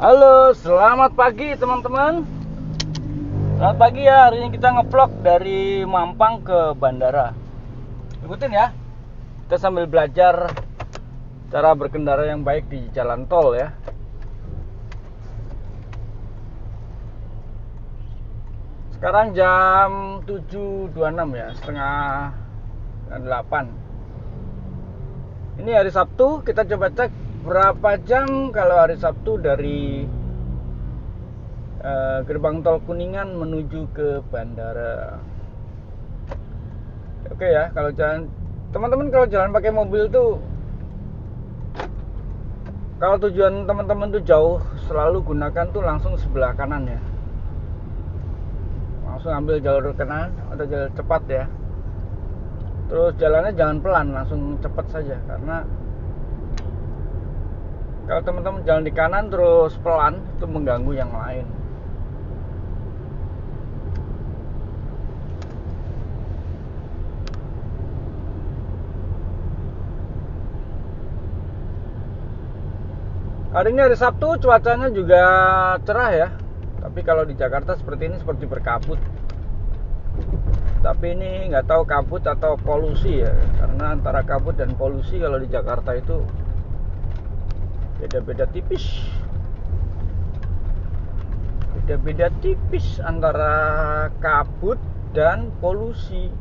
Halo, selamat pagi teman-teman. Selamat pagi ya, hari ini kita ngevlog dari Mampang ke bandara. Ikutin ya, kita sambil belajar cara berkendara yang baik di jalan tol ya. Sekarang jam 7.26 ya, setengah 8. Ini hari Sabtu, kita coba cek berapa jam kalau hari Sabtu dari gerbang tol Kuningan menuju ke bandara. Oke ya, kalau jalan teman-teman, kalau jalan pakai mobil tuh, kalau tujuan teman-teman tuh jauh, selalu gunakan tuh langsung sebelah kanan ya. Langsung ambil jalur kanan atau jalur cepat ya. Terus jalannya jangan pelan, langsung cepat saja, karena kalau teman-teman jalan di kanan terus pelan itu mengganggu yang lain. Hari ini hari Sabtu, cuacanya juga cerah ya. Tapi kalau di Jakarta seperti ini, seperti berkabut. Tapi ini nggak tahu kabut atau polusi ya, karena antara kabut dan polusi kalau di Jakarta itu beda-beda tipis. Beda-beda tipis antara kabut dan polusi.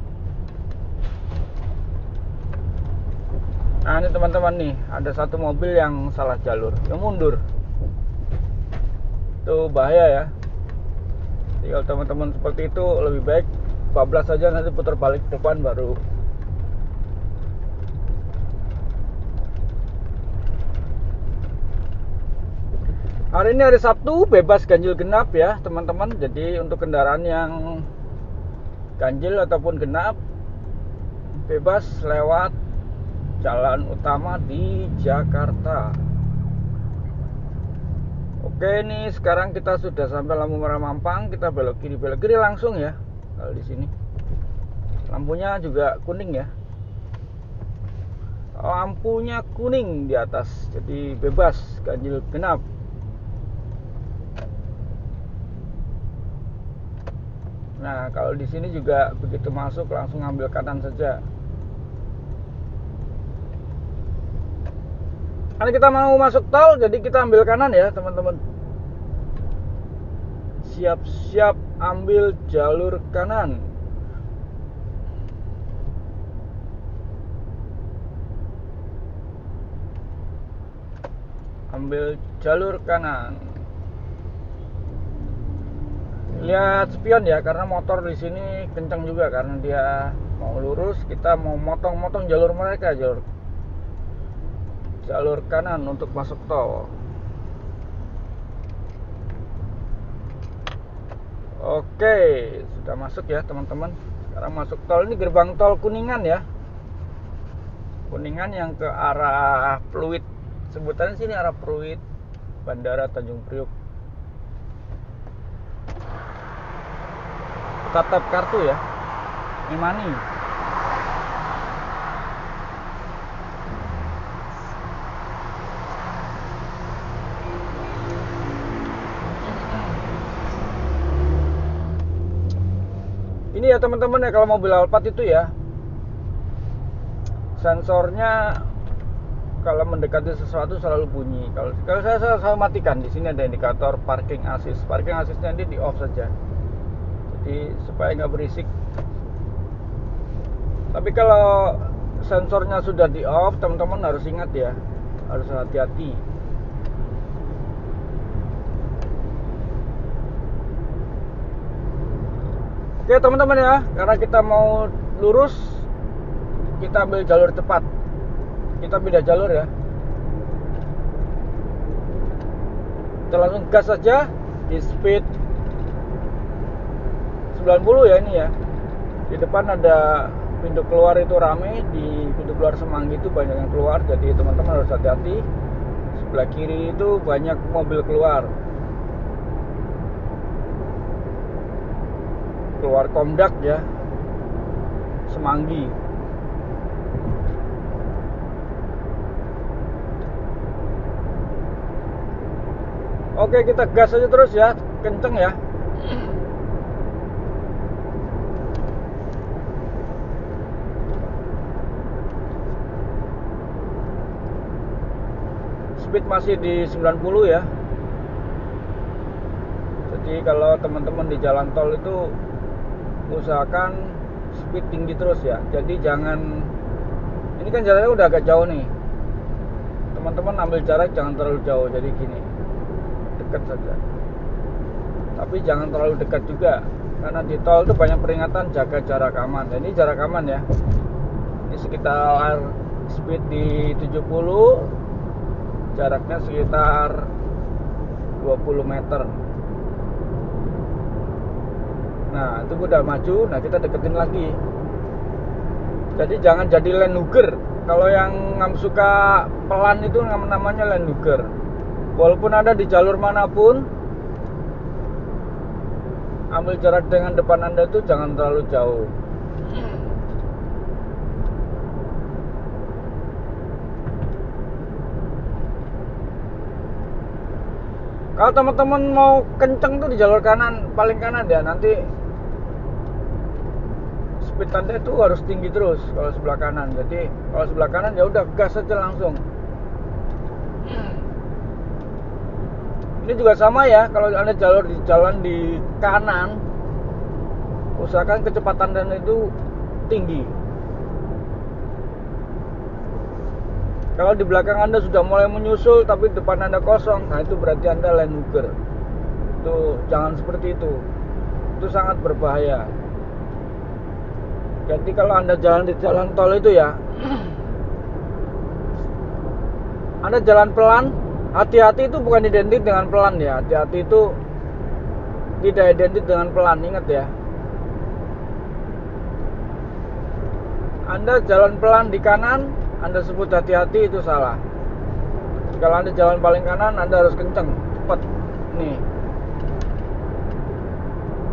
Nah ini teman-teman nih, ada satu mobil yang salah jalur, yang mundur. Itu bahaya ya. Jadi kalau teman-teman seperti itu lebih baik bablas saja, nanti putar balik depan baru. Hari ini hari Sabtu, bebas ganjil genap ya teman-teman. Jadi untuk kendaraan yang ganjil ataupun genap, bebas lewat jalan utama di Jakarta. Oke, ini sekarang kita sudah sampai lampu merah Mampang, kita belok kiri langsung ya. Kalau di sini lampunya juga kuning ya. Lampunya kuning di atas, jadi bebas ganjil genap. Nah, kalau di sini juga begitu masuk langsung ambil kanan saja. Karena kita mau masuk tol, jadi kita ambil kanan ya teman-teman. Siap-siap ambil jalur kanan. Ambil jalur kanan. Lihat spion ya, karena motor di sini kencang juga, karena dia mau lurus, kita mau motong-motong jalur mereka, jalur kanan untuk masuk tol. Oke, sudah masuk ya teman-teman. Sekarang masuk tol, ini gerbang tol Kuningan ya. Kuningan yang ke arah Pluit. Sebutannya sini arah Pluit, Bandara Tanjung Priuk. Kita tap kartu ya, e-money. Ini ya teman-teman ya, kalau mobil Alphard itu ya, sensornya kalau mendekati sesuatu selalu bunyi. Kalau saya matikan. Di sini ada indikator parking assist. Parking assistnya ini di off saja, jadi supaya nggak berisik. Tapi kalau sensornya sudah di off, teman-teman harus ingat ya, harus hati-hati. Oke teman-teman ya, karena kita mau lurus, kita ambil jalur cepat. Kita pindah jalur ya. Kita langsung gas saja di speed 90 ya ini ya. Di depan ada pintu keluar, itu rame. Di pintu keluar Semanggi itu banyak yang keluar, jadi teman-teman harus hati-hati. Sebelah kiri itu banyak mobil keluar Komdak ya, Semanggi. Oke, kita gas aja terus ya, kenceng ya. Speed masih di 90 ya. Jadi kalau teman-teman di jalan tol itu usahakan speed tinggi terus ya. Jadi jangan, ini kan jaraknya udah agak jauh nih, teman-teman ambil jarak jangan terlalu jauh. Jadi gini, dekat saja, tapi jangan terlalu dekat juga, karena di tol itu banyak peringatan jaga jarak aman. Ini jarak aman ya, ini sekitar speed di 70, jaraknya sekitar 20 meter. Nah itu udah maju, nah kita deketin lagi. Jadi jangan jadi Landhugger. Kalau yang suka pelan itu namanya Landhugger. Walaupun ada di jalur manapun, ambil jarak dengan depan Anda itu jangan terlalu jauh. Kalau teman-teman mau kenceng tuh di jalur kanan, paling kanan ya, nanti speed Anda itu harus tinggi terus kalau sebelah kanan. Jadi kalau sebelah kanan ya udah gas aja langsung. Ini juga sama ya, kalau Anda jalan di kanan, usahakan kecepatan Anda itu tinggi. Kalau di belakang Anda sudah mulai menyusul tapi depan Anda kosong, nah itu berarti Anda Landhugger. Itu jangan seperti itu. Itu sangat berbahaya. Jadi kalau Anda jalan di jalan tol itu ya, Anda jalan pelan, hati-hati itu bukan identik dengan pelan ya. Hati-hati itu tidak identik dengan pelan, ingat ya. Anda jalan pelan di kanan, Anda sebut hati-hati, itu salah. Kalau Anda jalan paling kanan, Anda harus kenceng, cepat. Nih,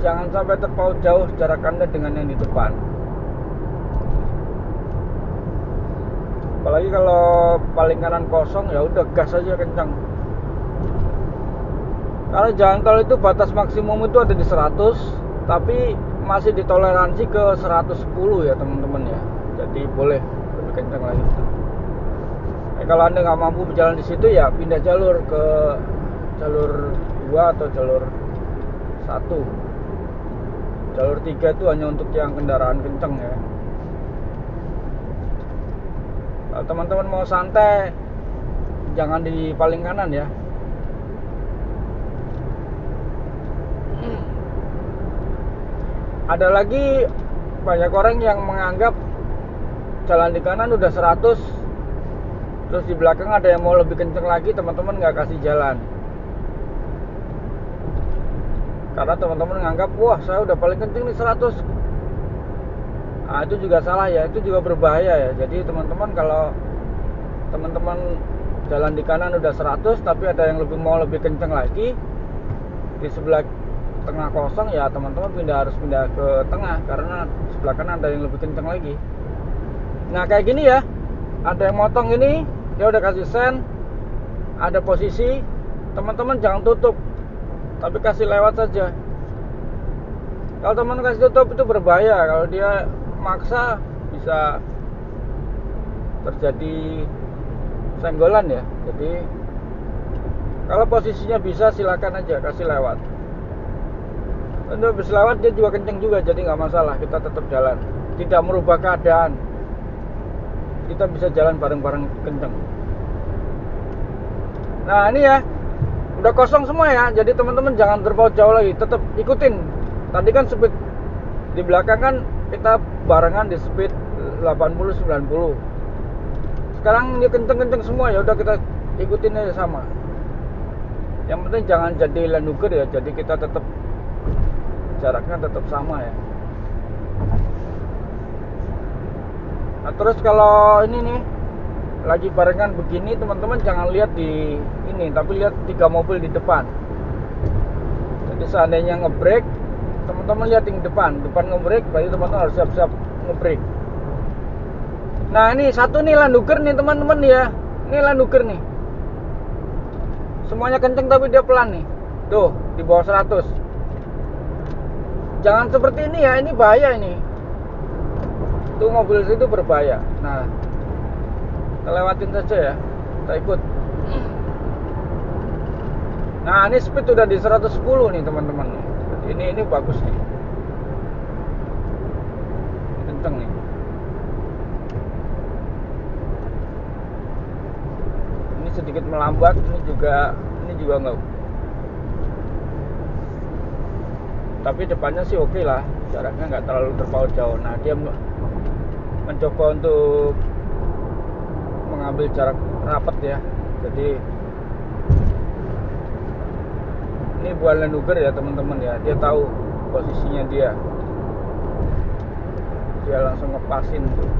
jangan sampai terpaut jauh jarak Anda dengan yang di depan. Apalagi kalau paling kanan kosong, ya udah gas aja kencang. Karena jalan tol itu batas maksimum itu ada di 100, tapi masih ditoleransi ke 110 ya teman-teman ya. Jadi boleh lebih kencang lagi. Kalau Anda nggak mampu berjalan di situ ya pindah jalur ke jalur 2 atau jalur 1. Jalur 3 itu hanya untuk yang kendaraan kencang ya. Kalau teman-teman mau santai, jangan di paling kanan ya. Ada lagi banyak orang yang menganggap jalan di kanan udah 100, terus di belakang ada yang mau lebih kenceng lagi, teman-teman nggak kasih jalan. Karena teman-teman menganggap, wah saya udah paling kenceng nih 100. Nah, itu juga salah ya, itu juga berbahaya ya. Jadi teman-teman kalau teman-teman jalan di kanan udah 100 tapi ada yang mau lebih kenceng lagi, di sebelah tengah kosong ya teman-teman harus pindah ke tengah, karena sebelah kanan ada yang lebih kenceng lagi. Nah kayak gini ya, ada yang motong ini, dia udah kasih sen, ada posisi, teman-teman jangan tutup, tapi kasih lewat saja. Kalau teman kasih tutup itu berbahaya. Kalau dia maksa bisa terjadi senggolan ya. Jadi kalau posisinya bisa silakan aja kasih lewat. Untuk habis lewat dia juga kenceng juga, jadi nggak masalah, kita tetap jalan, tidak merubah keadaan. Kita bisa jalan bareng-bareng kenceng. Nah ini ya, udah kosong semua ya. Jadi teman-teman jangan terpaut jauh lagi, tetap ikutin. Tadi kan speed di belakang kan kita barengan di speed 80-90. Sekarang ini kenceng-kenceng semua, ya udah kita ikutin aja sama. Yang penting jangan jadi Landhugger ya. Jadi kita tetap jaraknya tetap sama ya. Nah terus kalau ini nih lagi barengan begini, teman-teman jangan lihat di ini, tapi lihat 3 mobil di depan. Jadi seandainya ngebrek, teman-teman lihat yang depan ngebrek, berarti teman-teman harus siap-siap ngebrek. Nah ini satu nih Landhugger nih teman-teman ya, ini Landhugger nih. semuanya kenceng tapi dia pelan nih. Tuh, di bawah 100. Jangan seperti ini ya, ini bahaya ini. Tuh mobil itu berbahaya. Nah, kita lewatin saja ya. Kita ikut. Nah, ini speed udah di 110 nih, teman-teman. Ini bagus nih. Kenceng nih. Ini sedikit melambat, ini juga enggak. Tapi depannya sih oke lah, jaraknya nggak terlalu terpaut jauh. Nah, dia mencoba untuk mengambil jarak rapat ya. Jadi ini buat Land Rover ya teman-teman ya. Dia tahu posisinya dia langsung ngepasin tuh.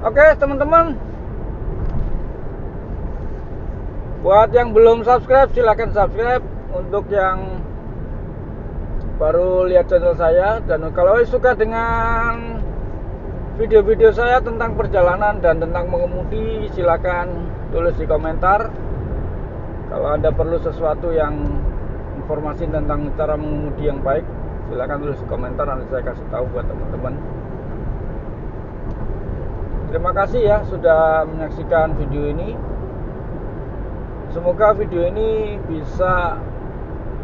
Oke teman-teman, buat yang belum subscribe silahkan subscribe. Untuk yang baru lihat channel saya, dan kalau suka dengan video-video saya tentang perjalanan dan tentang mengemudi, silakan tulis di komentar. Kalau Anda perlu sesuatu yang informasi tentang cara mengemudi yang baik, silakan tulis di komentar, nanti saya kasih tahu buat teman-teman. Terima kasih ya sudah menyaksikan video ini. Semoga video ini bisa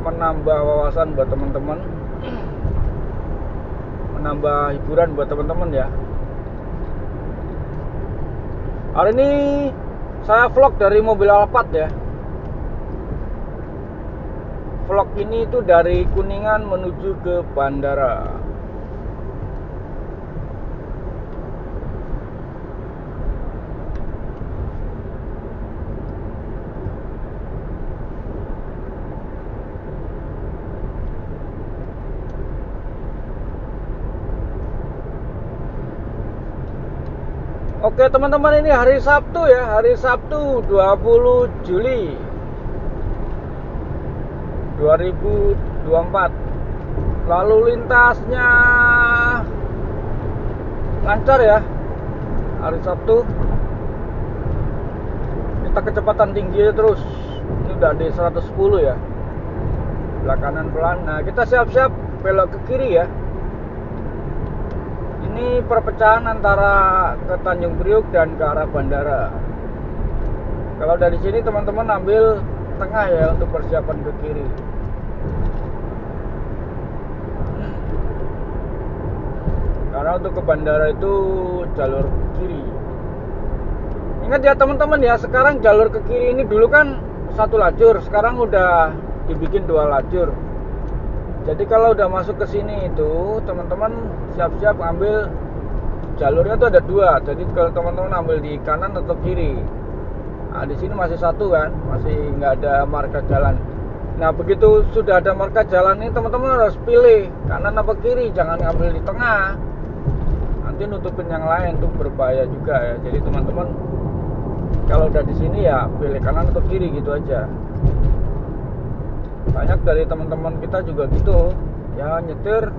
menambah wawasan buat teman-teman, menambah hiburan buat teman-teman ya. Hari ini saya vlog dari mobil Alphard ya. Vlog ini itu dari Kuningan menuju ke bandara. Oke teman-teman, ini hari Sabtu ya, hari Sabtu 20 Juli 2024. Lalu lintasnya lancar ya, hari Sabtu. Kita kecepatan tinggi terus, ini udah di 110 ya, belah kanan pelan. Nah kita siap-siap belok ke kiri ya. Ini perpecahan antara ke Tanjung Priuk dan ke arah bandara. Kalau dari sini teman-teman ambil tengah ya untuk persiapan ke kiri. Karena untuk ke bandara itu jalur kiri. Ingat ya teman-teman ya, sekarang jalur ke kiri ini dulu kan satu lajur, sekarang udah dibikin 2 lajur. Jadi kalau udah masuk ke sini itu teman-teman siap-siap ambil jalurnya itu ada 2. Jadi kalau teman-teman ambil di kanan atau kiri. Nah di sini masih satu kan, masih nggak ada marka jalan. Nah begitu sudah ada marka jalan ini teman-teman harus pilih kanan apa kiri, jangan ngambil di tengah. Nanti nutupin yang lain tuh berbahaya juga ya. Jadi teman-teman kalau udah di sini ya pilih kanan atau kiri gitu aja. Banyak dari teman-teman kita juga gitu ya, nyetir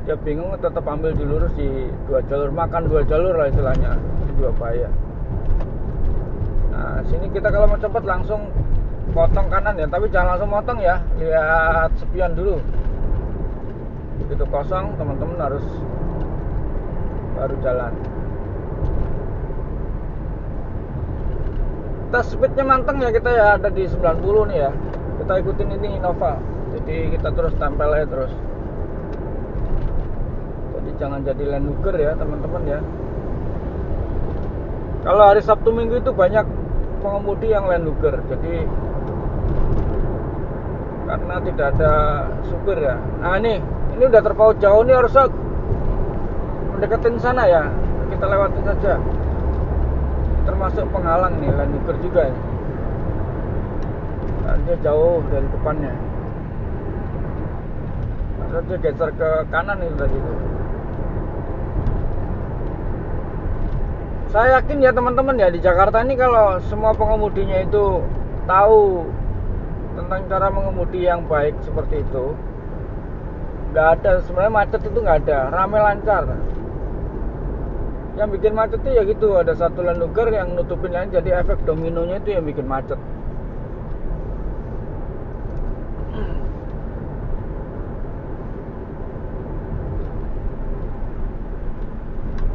dia bingung tetap ambil di lurus di 2 jalur, makan 2 jalur lah istilahnya. Itu juga bahaya. Nah sini kita kalau mau cepat langsung potong kanan ya, tapi jangan langsung potong ya, lihat sepion dulu. Begitu kosong teman-teman harus baru jalan. Kita speednya manteng ya kita ya, ada di 90 nih ya. Kita ikutin ini Innova, jadi kita terus tempel aja terus. Jadi jangan jadi Land Rover ya teman-teman ya. Kalau hari Sabtu Minggu itu banyak pengemudi yang Land Rover, jadi karena tidak ada supir ya. Nah ini udah terpaut jauh nih, harusnya mendekatin sana ya, kita lewatin saja. Termasuk penghalang nih, Land Rover juga ya. Karena dia jauh dari depannya. Karena dia geser ke kanan itu tadi itu. Saya yakin ya teman-teman ya, di Jakarta ini kalau semua pengemudinya itu tahu tentang cara mengemudi yang baik seperti itu, nggak ada sebenarnya macet itu, nggak ada, rame lancar. Yang bikin macet itu ya gitu, ada satu landuger yang nutupin lain, jadi efek dominonya itu yang bikin macet.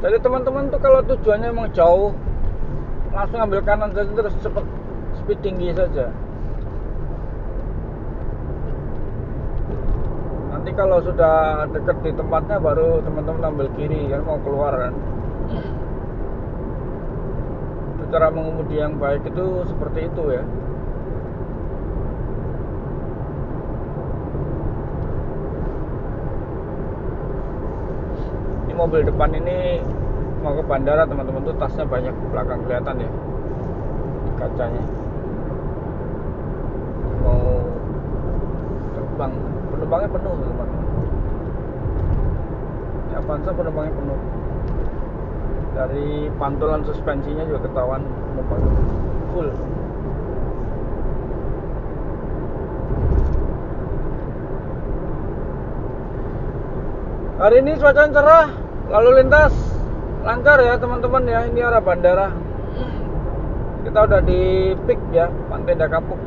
Jadi teman-teman tuh kalau tujuannya emang jauh, langsung ambil kanan saja, terus cepet speed tinggi saja. Nanti kalau sudah deket di tempatnya baru teman-teman ambil kiri, kan mau keluar kan. Cara mengemudi yang baik itu seperti itu ya. Ini mobil depan ini mau ke bandara teman-teman, tuh tasnya banyak di belakang kelihatan ya, di kacanya. Mau terbang, penumpangnya penuh teman-teman. Ya Avanza penumpangnya penuh. Dari pantulan suspensinya juga ketahuan penumpang full. Hari ini cuaca cerah, lalu lintas lancar ya teman-teman ya. Ini arah bandara. Kita udah di peak ya, Pantai Dakapuk.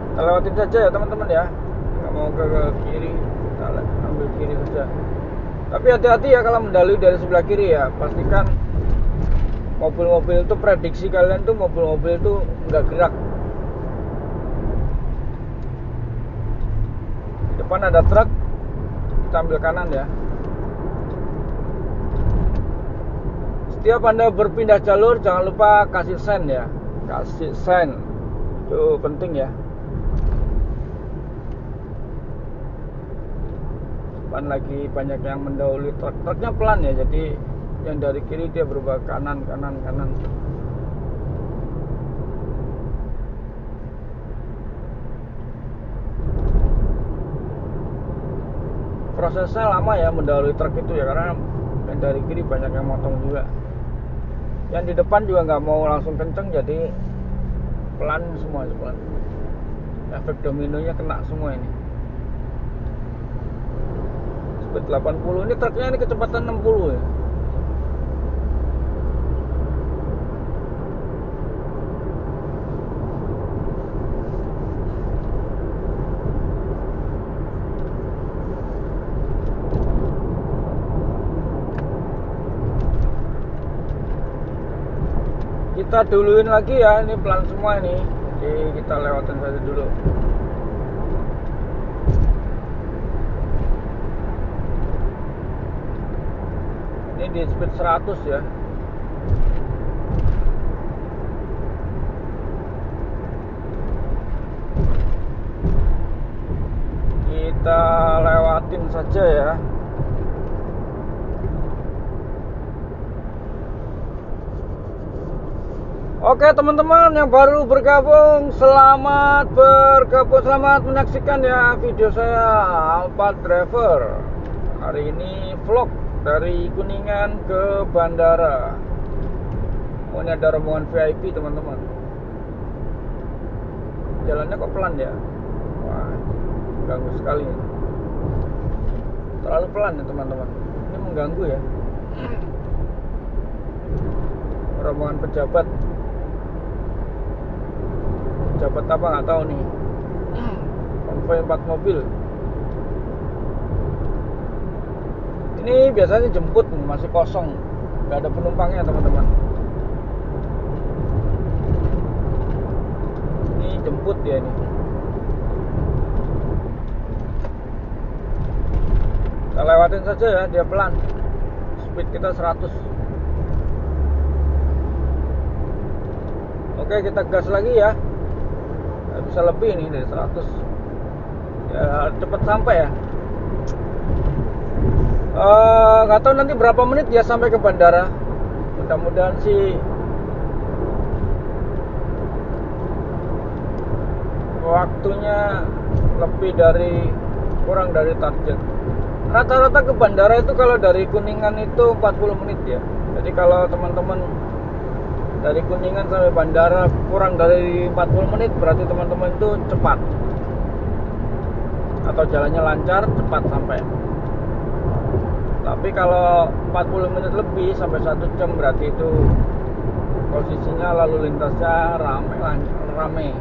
Kita lewatin saja ya teman-teman ya. Nggak mau ke kiri, kita ambil kiri saja. Tapi hati-hati ya kalau mendalui dari sebelah kiri ya. Pastikan mobil-mobil itu, prediksi kalian tuh mobil-mobil itu nggak gerak. Di depan ada truk, kita ambil kanan ya. Setiap Anda berpindah jalur jangan lupa kasih sen ya. Kasih sen, itu penting ya. Depan lagi banyak yang mendahului truk. Truknya pelan ya, jadi yang dari kiri dia berubah kanan. Prosesnya lama ya mendahului truk itu ya, karena yang dari kiri banyak yang motong juga. Yang di depan juga nggak mau langsung kenceng, jadi pelan semua. Efek dominonya kena semua ini. Speed 80, ini truknya ini kecepatan 60 ya. Kita duluin lagi ya, ini pelan semua ini. Jadi kita lewatin saja dulu. Ini di speed 100 ya. Kita lewatin saja ya. Oke teman-teman yang baru bergabung, selamat menyaksikan ya video saya Alphard Driver. Hari ini vlog dari Kuningan ke bandara. Oh, ini ada rombongan VIP teman-teman. Jalannya kok pelan ya. Wah, mengganggu sekali. Terlalu pelan ya teman-teman. Ini mengganggu ya. Rombongan pejabat apa nggak tahu nih. Konvoi 4 mobil. Ini biasanya jemput masih kosong, nggak ada penumpangnya teman-teman. Ini jemput dia ini. Kita lewatin saja ya, dia pelan. Speed kita 100. Oke, kita gas lagi ya. Bisa lebih nih dari 100 ya, cepet sampai ya. Nggak tahu nanti berapa menit ya sampai ke bandara. Mudah-mudahan sih waktunya kurang dari target. Rata-rata ke bandara itu kalau dari Kuningan itu 40 menit ya. Jadi kalau teman-teman dari Kuningan sampai bandara kurang dari 40 menit berarti teman-teman itu cepat. atau jalannya lancar, cepat sampai. Tapi kalau 40 menit lebih sampai 1 jam berarti itu posisinya lalu lintasnya rame.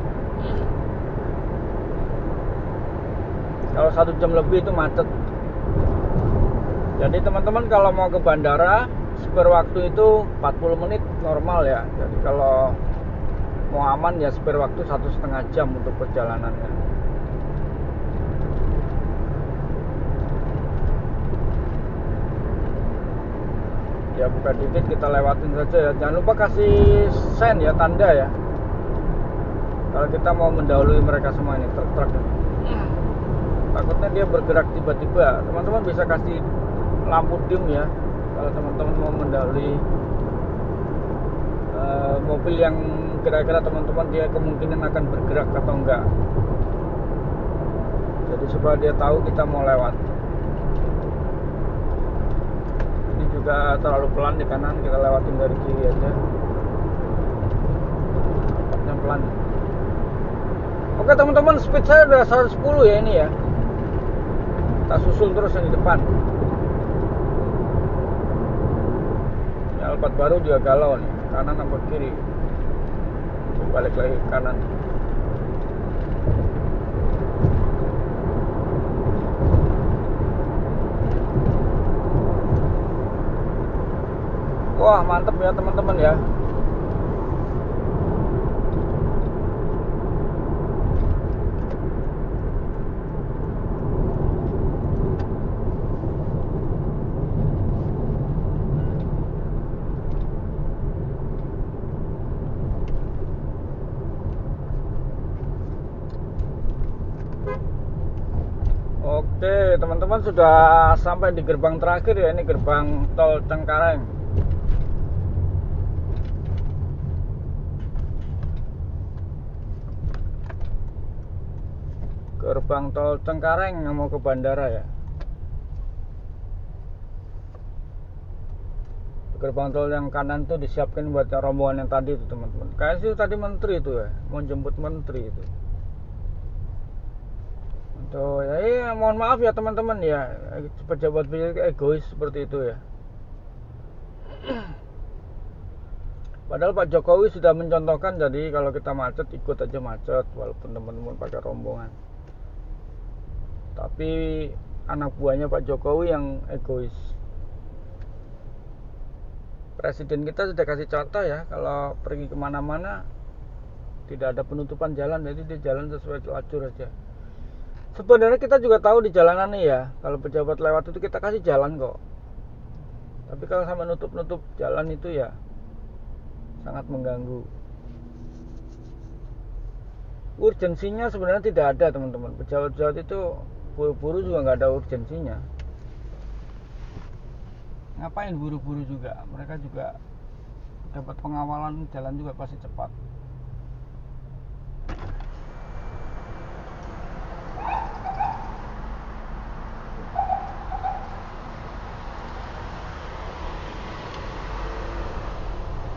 Kalau 1 jam lebih itu macet. Jadi teman-teman kalau mau ke bandara, spare waktu itu 40 menit normal ya. Jadi kalau mau aman ya spare waktu 1,5 jam untuk perjalanannya. Ya buka dikit, kita lewatin saja ya. Jangan lupa kasih sign ya, tanda ya, kalau kita mau mendahului mereka semua ini, truk-truk ini. Takutnya dia bergerak tiba-tiba. Teman-teman bisa kasih lampu dim ya kalau teman-teman mau mendahului mobil yang kira-kira teman-teman dia kemungkinan akan bergerak atau enggak. Jadi supaya dia tahu kita mau lewat. Juga terlalu pelan di kanan, kita lewatin dari kiri aja. Tempatnya pelan. Oke teman-teman, speed saya udah 110 ya ini ya. Kita susul terus yang di depan. Ini Alphard baru juga galau nih, kanan apa kiri. Balik lagi ke kanan. Wah mantep ya teman-teman ya. Oke teman-teman, sudah sampai di gerbang terakhir ya. Ini gerbang tol Cengkareng. Gerbang tol Cengkareng yang mau ke bandara ya. Gerbang tol yang kanan tuh disiapkan buat rombongan yang tadi itu teman-teman. Kayak sih tadi menteri itu ya, mau jemput menteri itu. Tuh ya, iya, mohon maaf ya teman-teman ya, pejabat egois seperti itu ya. Padahal Pak Jokowi sudah mencontohkan, jadi kalau kita macet ikut aja macet walaupun teman-teman pakai rombongan. Tapi anak buahnya Pak Jokowi yang egois. Presiden kita sudah kasih contoh ya, kalau pergi kemana-mana tidak ada penutupan jalan, jadi dia jalan sesuai lajur aja. Sebenarnya kita juga tahu di jalanan nih ya, kalau pejabat lewat itu kita kasih jalan kok. Tapi kalau sampai nutup-nutup jalan itu ya sangat mengganggu. Urgensinya sebenarnya tidak ada teman-teman. Pejabat-pejabat itu buru-buru juga nggak ada urgensinya. Ngapain buru-buru juga? Mereka juga dapat pengawalan jalan juga pasti cepat.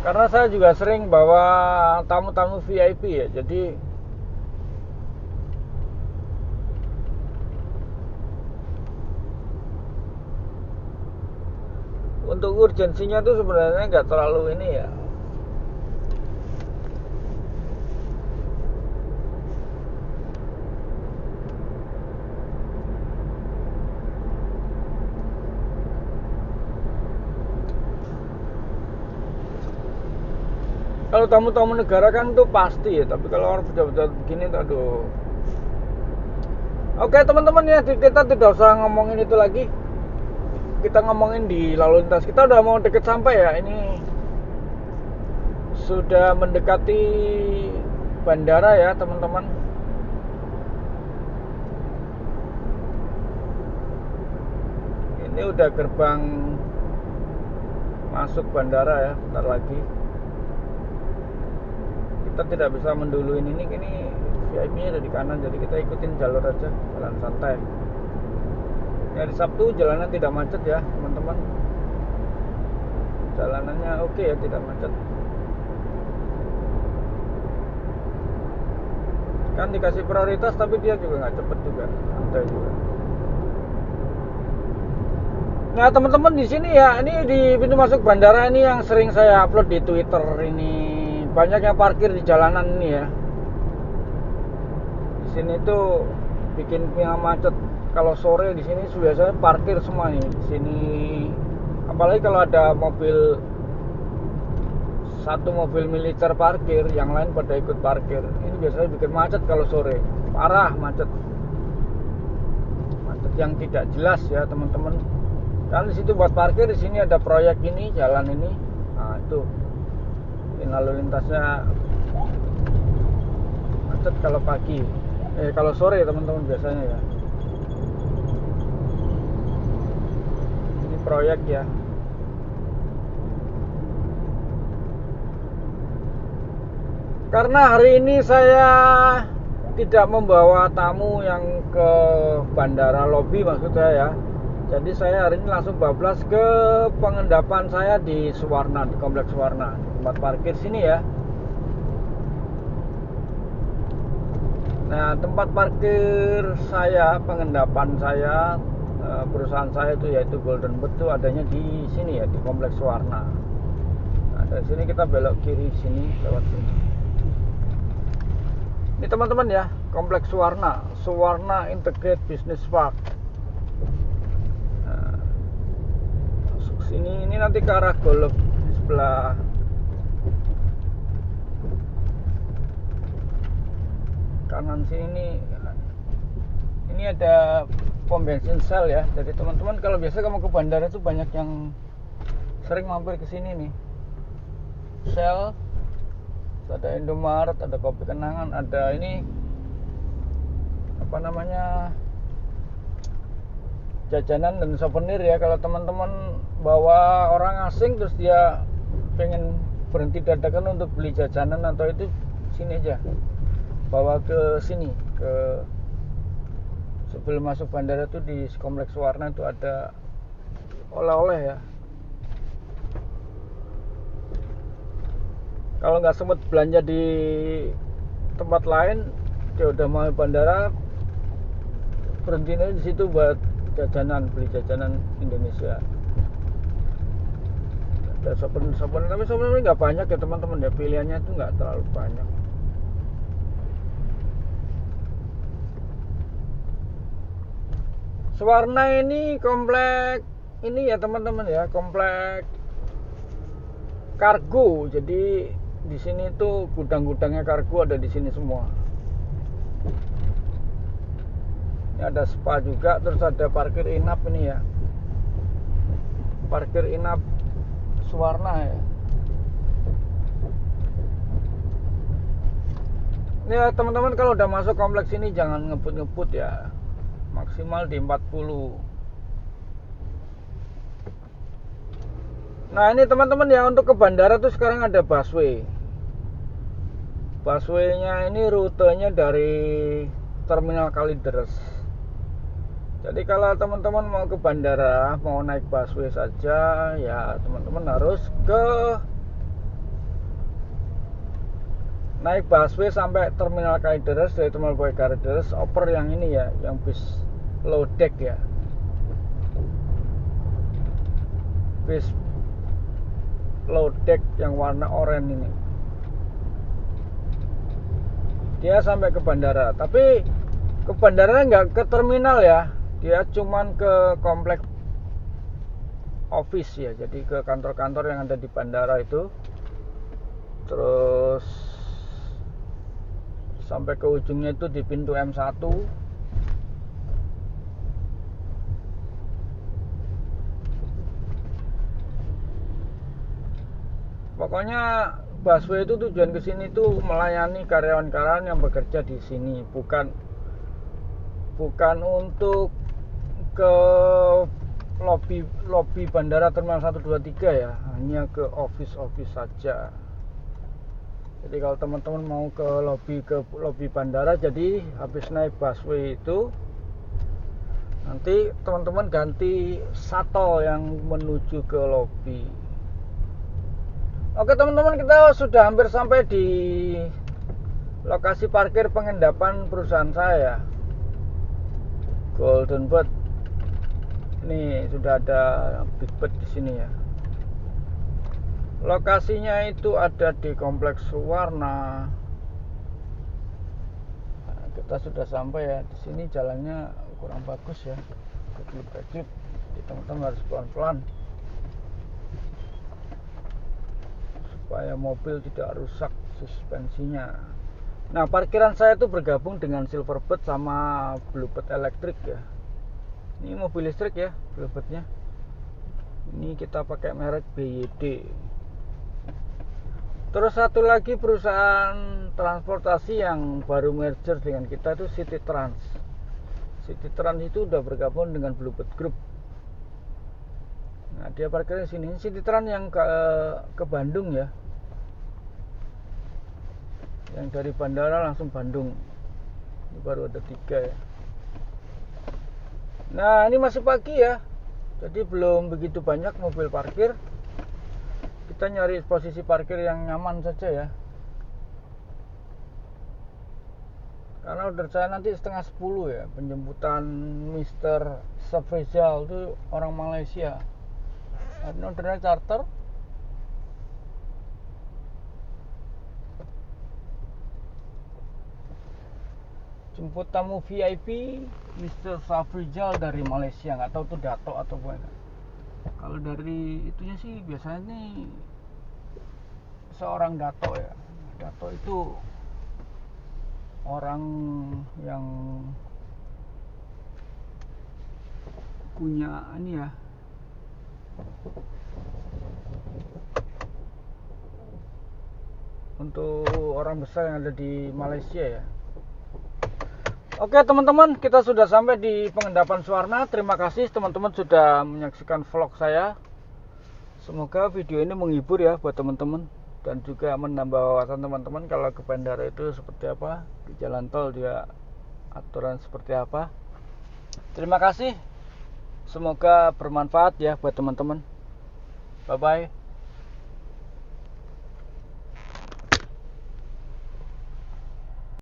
Karena saya juga sering bawa tamu-tamu VIP ya, jadi untuk urgensinya tuh sebenarnya nggak terlalu ini ya. Kalau tamu-tamu negara kan tuh pasti ya, tapi kalau orang pejabat begini tuh aduh. Oke teman-teman ya, kita tidak usah ngomongin itu lagi. Kita ngomongin di lalu lintas. Kita udah mau deket sampai ya. Ini sudah mendekati bandara ya teman-teman. Ini udah gerbang masuk bandara ya, bentar lagi. Kita tidak bisa menduluin ini VIP-nya ada di kanan, jadi kita ikutin jalur aja, jalan santai. Hari Sabtu jalanan tidak macet ya teman-teman. Jalanannya oke ya, tidak macet. kan dikasih prioritas, tapi dia juga nggak cepet juga, ada juga. Nah teman-teman di sini ya, ini di pintu masuk bandara ini yang sering saya upload di Twitter ini, banyak yang parkir di jalanan ini ya. Di sini tuh bikin yang macet. Kalau sore di sini biasanya parkir semua nih di sini. Apalagi kalau ada satu mobil militer parkir, yang lain pada ikut parkir. Ini biasanya bikin macet kalau sore, parah macet yang tidak jelas ya teman-teman. Kan di situ buat parkir, di sini ada proyek ini, jalan ini. Nah, itu lalu lintasnya macet kalau pagi. Kalau sore teman-teman biasanya ya. Ini proyek ya. Karena hari ini saya tidak membawa tamu yang ke bandara lobby maksud saya ya. Jadi saya hari ini langsung bablas ke pengendapan saya di Suwarna, di Kompleks Suwarna, di tempat parkir sini ya. Nah, tempat parkir saya, pengendapan saya, perusahaan saya itu yaitu Golden Bird itu adanya di sini ya, di Kompleks Suwarna. Nah, dari sini kita belok kiri sini, lewat sini. Ini teman-teman ya, Kompleks Suwarna, Suwarna Integrated Business Park. Nah, masuk sini, ini nanti ke arah Golf di sebelah kanan sini. Ini ada pom bensin Shell ya. Jadi teman-teman kalau biasa kamu ke bandara itu banyak yang sering mampir ke sini nih. Shell, ada Indomaret, ada Kopi Kenangan, ada ini apa namanya, jajanan dan souvenir ya. Kalau teman-teman bawa orang asing terus dia pengen berhenti dadakan untuk beli jajanan atau itu, sini aja, bawa ke sini, ke sebelum masuk bandara tuh di Kompleks Suwarna itu ada oleh-oleh ya. Kalau nggak sempat belanja di tempat lain, dia udah mau bandara, berhentinya di situ buat jajanan, beli jajanan Indonesia. Ada souvenir, tapi souvenir nggak banyak ya teman-teman ya, pilihannya itu nggak terlalu banyak. Suwarna ini komplek ini ya teman-teman ya, komplek kargo. Jadi di sini tuh gudang-gudangnya kargo ada di sini semua. Ini ada spa juga, terus ada parkir inap ini ya. Parkir inap Suwarna ya. Ini ya teman-teman, kalau udah masuk kompleks ini jangan ngebut-ngebut ya. Maksimal di 40. Nah ini teman-teman ya, untuk ke bandara tuh sekarang ada busway. Busway-nya ini rutenya dari Terminal Kalideres. Jadi kalau teman-teman mau ke bandara, mau naik busway saja, ya teman-teman harus naik busway sampai Terminal Kalideres. Dari Terminal Kalideres oper yang ini ya, yang bis low deck ya, bis low deck yang warna oranye ini. Dia sampai ke bandara, tapi ke bandara nggak ke terminal ya, dia cuman ke komplek office ya, jadi ke kantor-kantor yang ada di bandara itu, terus sampai ke ujungnya itu di pintu M1. Pokoknya busway itu tujuan ke sini tuh melayani karyawan-karyawan yang bekerja di sini, bukan untuk ke lobby bandara Terminal 1, 2, 3 ya, hanya ke office saja. Jadi kalau teman-teman mau ke lobby bandara, jadi habis naik busway itu nanti teman-teman ganti shuttle yang menuju ke lobby. Oke teman-teman, kita sudah hampir sampai di lokasi parkir pengendapan perusahaan saya, Golden Bird. Ini sudah ada Big Bird di sini ya. Lokasinya itu ada di Kompleks Suwarna. Nah, kita sudah sampai ya. Di sini jalannya kurang bagus ya. Kedip-kedip. Jadi teman-teman harus pelan-pelan supaya mobil tidak rusak suspensinya. Nah, parkiran saya itu bergabung dengan Silverbird sama Bluebird elektrik ya. Ini mobil listrik ya, Bluebirdnya. Ini kita pakai merek BYD. Terus satu lagi perusahaan transportasi yang baru merger dengan kita itu City Trans. City Trans itu udah bergabung dengan Bluebird Group. Nah, dia parkirnya di sini. City Trans yang ke Bandung ya. Yang dari bandara langsung Bandung. Ini baru ada 3 ya. Nah, ini masih pagi ya, jadi belum begitu banyak mobil parkir. Kita nyari posisi parkir yang nyaman saja ya, karena order saya nanti setengah 10 ya, penjemputan Mr. Safrizal itu orang Malaysia. Ini ordernya charter. Jemput tamu VIP Mr. Safrizal dari Malaysia, nggak tahu itu Dato atau bukan. Kalau dari itunya sih biasanya nih seorang Dato ya. Dato itu orang yang punya ini ya, untuk orang besar yang ada di Malaysia ya. Oke teman-teman, kita sudah sampai di pengendapan Suwarna. Terima kasih teman-teman sudah menyaksikan vlog saya. Semoga video ini menghibur ya buat teman-teman, dan juga menambah wawasan teman-teman kalau ke bandara itu seperti apa, di jalan tol dia aturan seperti apa. Terima kasih. Semoga bermanfaat ya buat teman-teman. Bye bye.